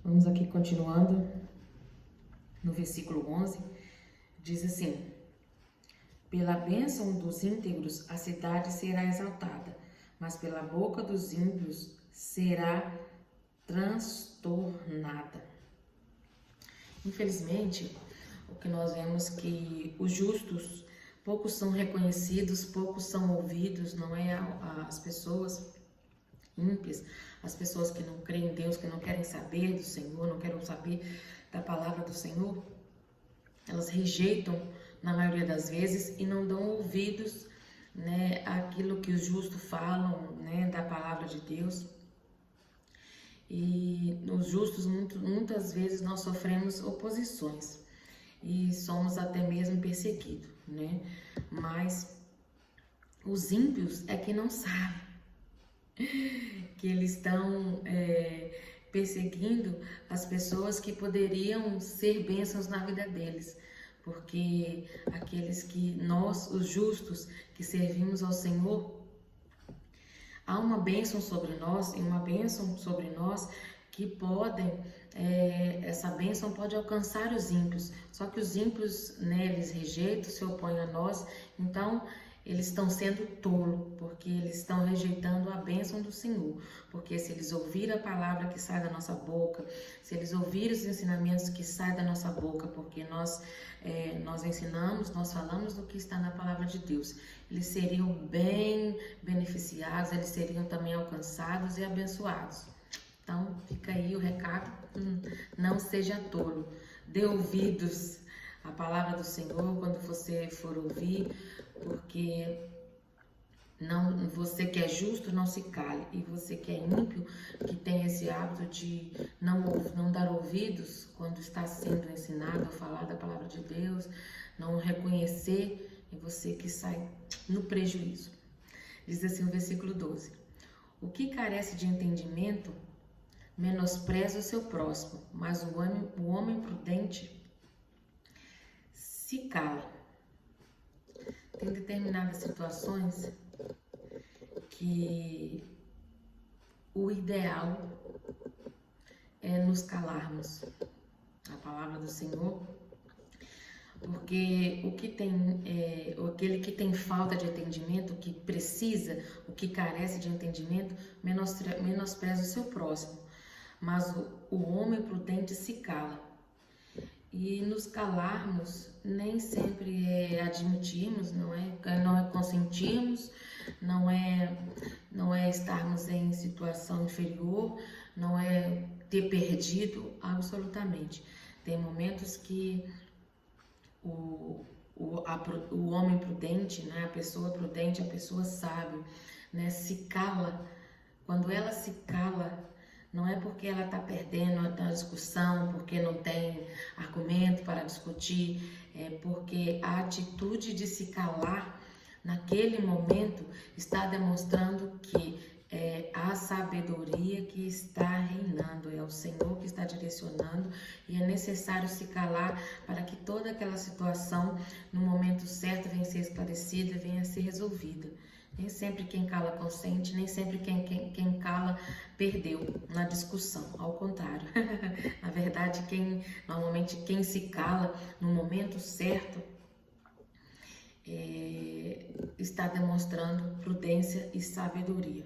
Vamos aqui continuando no versículo 11, diz assim: pela bênção dos íntegros a cidade será exaltada, mas pela boca dos ímpios será transtornada. Infelizmente, o que nós vemos que os justos, poucos são reconhecidos, poucos são ouvidos, não é? As pessoas ímpias, as pessoas que não creem em Deus, que não querem saber do Senhor, não querem saber da palavra do Senhor, elas rejeitam na maioria das vezes e não dão ouvidos, né, àquilo que os justos falam, né, da palavra de Deus. E os justos, muitas vezes, nós sofremos oposições e somos até mesmo perseguidos, né? Mas os ímpios é que não sabem que eles estão perseguindo as pessoas que poderiam ser bênçãos na vida deles. Porque aqueles que nós, os justos, que servimos ao Senhor, há uma bênção sobre nós e uma bênção sobre nós que podem, essa bênção pode alcançar os ímpios. Só que os ímpios, né, eles rejeitam, se opõem a nós, então eles estão sendo tolos, porque eles estão rejeitando a bênção do Senhor. Porque se eles ouvirem a palavra que sai da nossa boca, se eles ouvirem os ensinamentos que saem da nossa boca, porque nós ensinamos, nós falamos do que está na palavra de Deus, eles seriam bem beneficiados, eles seriam também alcançados e abençoados. Então, fica aí o recado, não seja tolo, dê ouvidos à palavra do Senhor quando você for ouvir, porque não, você que é justo, não se cale, e você que é ímpio, que tem esse hábito de não dar ouvidos quando está sendo ensinado a falar da palavra de Deus, não reconhecer, é você que sai no prejuízo. Diz assim o versículo 12: o que carece de entendimento menospreza o seu próximo, mas o homem prudente se cala. Tem determinadas situações que o ideal é nos calarmos. A palavra do Senhor, porque aquele que tem falta de entendimento, que precisa, o que carece de entendimento, menospreza o seu próximo, mas o homem prudente se cala. E nos calarmos nem sempre admitirmos, não é consentirmos, não é estarmos em situação inferior, não é ter perdido absolutamente. Tem momentos que o homem prudente, né, a pessoa prudente, a pessoa sábia, né, se cala. Quando ela se cala, não é porque ela está perdendo a discussão, porque não tem argumento para discutir, é porque a atitude de se calar naquele momento está demonstrando que é a sabedoria que está reinando, é o Senhor que está direcionando, e é necessário se calar para que toda aquela situação, no momento certo, venha ser esclarecida, venha ser resolvida. Nem sempre quem cala consente, nem sempre quem cala perdeu na discussão, ao contrário. Na verdade, normalmente quem se cala no momento certo está demonstrando prudência e sabedoria.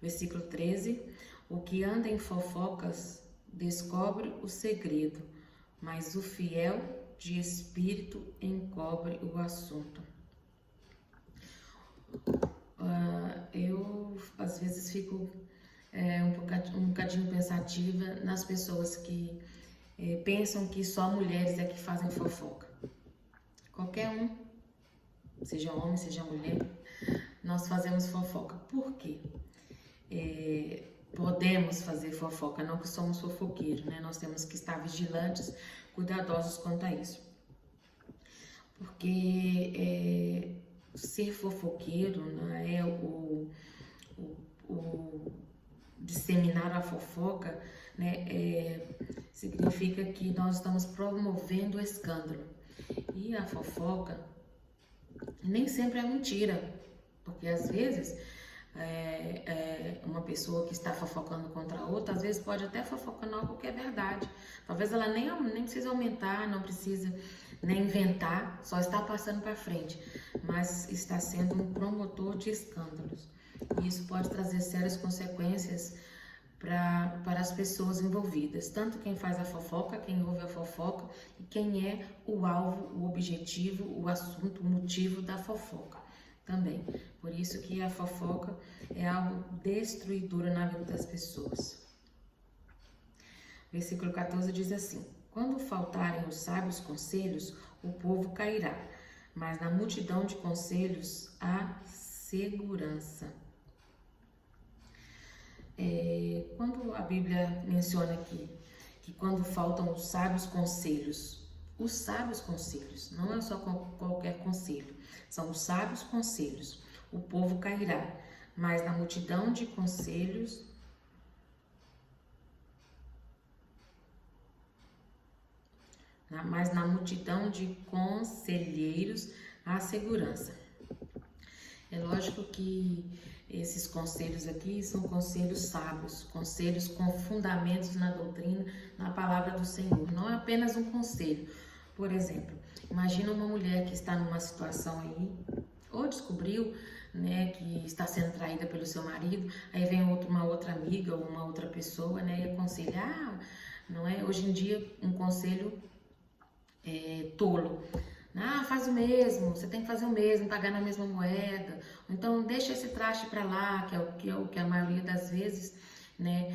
Versículo 13: o que anda em fofocas descobre o segredo, mas o fiel de espírito encobre o assunto. Eu às vezes fico um bocadinho pensativa nas pessoas que pensam que só mulheres é que fazem fofoca. Qualquer um, seja homem, seja mulher, nós fazemos fofoca. Por quê? Podemos fazer fofoca, não que somos fofoqueiros, né? Nós temos que estar vigilantes, cuidadosos quanto a isso. Porque ser fofoqueiro, né, o disseminar a fofoca, né, significa que nós estamos promovendo o escândalo. E a fofoca nem sempre é mentira, porque às vezes uma pessoa que está fofocando contra a outra, às vezes pode até fofocando algo que é verdade. Talvez ela nem precisa aumentar, não precisa nem inventar, só está passando para frente, mas está sendo um promotor de escândalos. E isso pode trazer sérias consequências para as pessoas envolvidas, tanto quem faz a fofoca, quem ouve a fofoca e quem é o alvo, o objetivo, o assunto, o motivo da fofoca também. Por isso que a fofoca é algo destruidor na vida das pessoas. Versículo 14 diz assim: quando faltarem os sábios conselhos, o povo cairá, mas na multidão de conselhos há segurança. Quando a Bíblia menciona aqui que quando faltam os sábios conselhos, não é só qualquer conselho, são os sábios conselhos, o povo cairá, mas na multidão de conselhos mas na multidão de conselheiros há segurança. É lógico que esses conselhos aqui são conselhos sábios, conselhos com fundamentos na doutrina, na palavra do Senhor. Não é apenas um conselho. Por exemplo, imagina uma mulher que está numa situação aí, ou descobriu, né, que está sendo traída pelo seu marido, aí vem uma outra amiga ou uma outra pessoa, né, e aconselha, não é? Hoje em dia, um conselho tolo. Faz o mesmo, você tem que fazer o mesmo, pagar na mesma moeda. Então, deixa esse traste para lá, que é o que a maioria das vezes, né,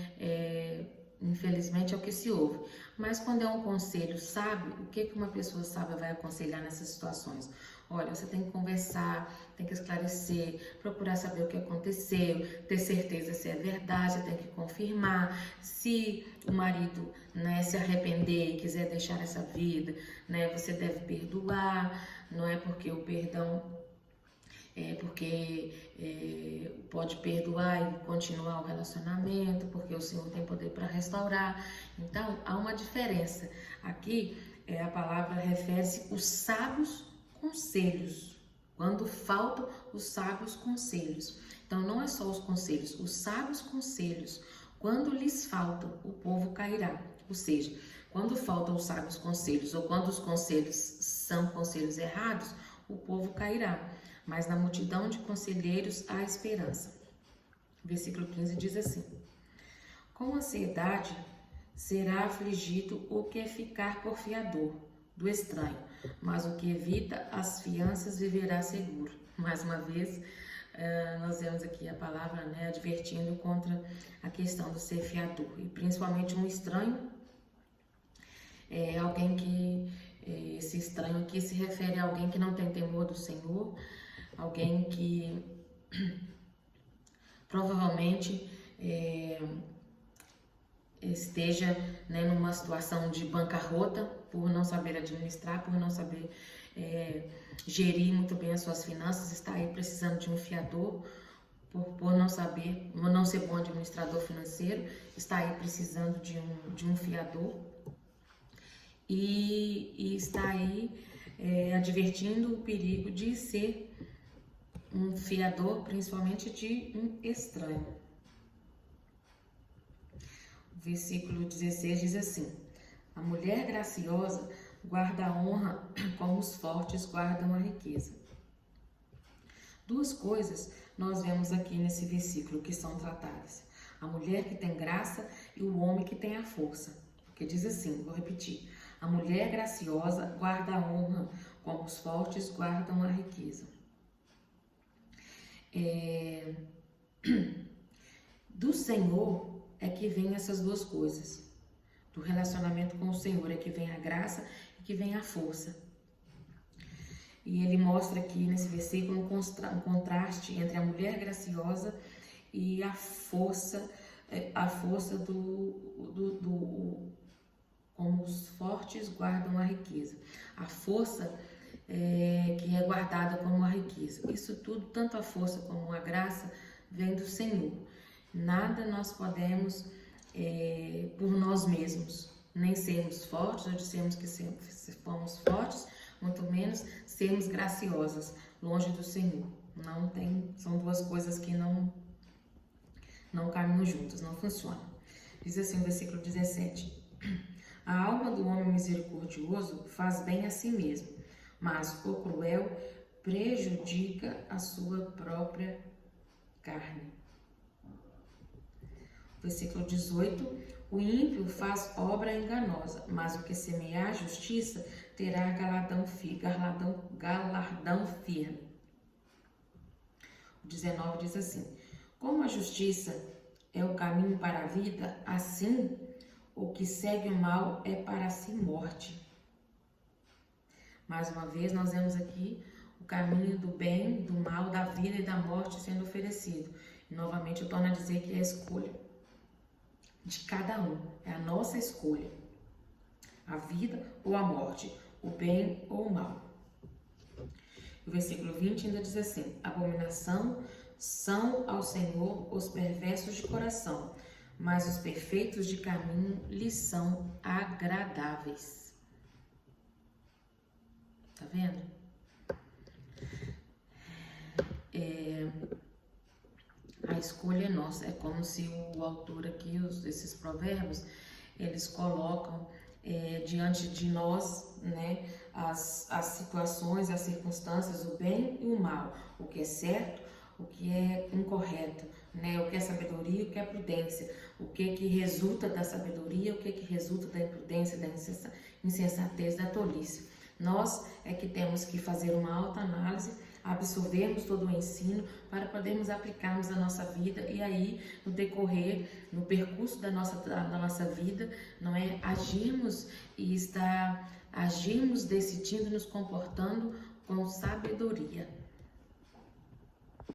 infelizmente é o que se ouve. Mas quando é um conselho sábio, o que uma pessoa sábia vai aconselhar nessas situações? Olha, você tem que conversar, tem que esclarecer, procurar saber o que aconteceu, ter certeza se é verdade, você tem que confirmar. Se o marido, né, se arrepender e quiser deixar essa vida, né, você deve perdoar, não é porque o perdão pode perdoar e continuar o relacionamento, porque o Senhor tem poder para restaurar. Então, há uma diferença. Aqui, a palavra refere-se aos sábios conselhos, quando faltam os sábios conselhos. Então, não é só os conselhos, os sábios conselhos, quando lhes faltam, o povo cairá. Ou seja, quando faltam os sábios conselhos, ou quando os conselhos são conselhos errados, o povo cairá. Mas na multidão de conselheiros há esperança. Versículo 15 diz assim: com ansiedade será afligido o que é ficar por fiador do estranho, mas o que evita as fianças viverá seguro. Mais uma vez, nós vemos aqui a palavra, né, advertindo contra a questão do ser fiador, e principalmente um estranho, alguém que, esse estranho aqui se refere a alguém que não tem temor do Senhor, alguém que provavelmente esteja, né, numa situação de bancarrota, por não saber administrar, por não saber gerir muito bem as suas finanças, está aí precisando de um fiador, por não ser bom administrador financeiro, está aí precisando de um fiador, e está aí advertindo o perigo de ser um fiador, principalmente de um estranho. O versículo 16 diz assim: a mulher graciosa guarda a honra, como os fortes guardam a riqueza. Duas coisas nós vemos aqui nesse versículo que são tratadas: a mulher que tem graça e o homem que tem a força. Porque diz assim, vou repetir: a mulher graciosa guarda a honra, como os fortes guardam a riqueza. Do Senhor é que vem essas duas coisas. Do relacionamento com o Senhor é que vem a graça e que vem a força. E ele mostra aqui nesse versículo um contraste entre a mulher graciosa e a força como os fortes guardam a riqueza. A força que é guardada como a riqueza. Isso tudo, tanto a força como a graça, vem do Senhor. Nada nós podemos por nós mesmos, nem sermos fortes, ou dissemos que fomos fortes, muito menos sermos graciosas, longe do Senhor. Não tem, são duas coisas que não não caminham juntas, não funciona. Diz assim o versículo 17: a alma do homem misericordioso faz bem a si mesmo, mas o cruel prejudica a sua própria carne. Versículo 18: o ímpio faz obra enganosa, mas o que semear a justiça terá galardão firme. O 19 diz assim: como a justiça é o caminho para a vida, assim o que segue o mal é para si morte. Mais uma vez, nós vemos aqui o caminho do bem, do mal, da vida e da morte sendo oferecido. E novamente eu torno a dizer que é a escolha de cada um, é a nossa escolha. A vida ou a morte, o bem ou o mal. O versículo 20 ainda diz assim: abominação são ao Senhor os perversos de coração, mas os perfeitos de caminho lhes são agradáveis. Tá vendo? A escolha é nossa. É como se o autor aqui, esses provérbios, eles colocam diante de nós, né, as situações, as circunstâncias, o bem e o mal, o que é certo, o que é incorreto, né, o que é sabedoria, o que é prudência, o que resulta da sabedoria, o que resulta da imprudência, da insensatez, da tolice. Nós é que temos que fazer uma autoanálise, absorvermos todo o ensino para podermos aplicarmos a nossa vida e aí no decorrer, no percurso da nossa vida, não é, agirmos decidindo, nos comportando com sabedoria.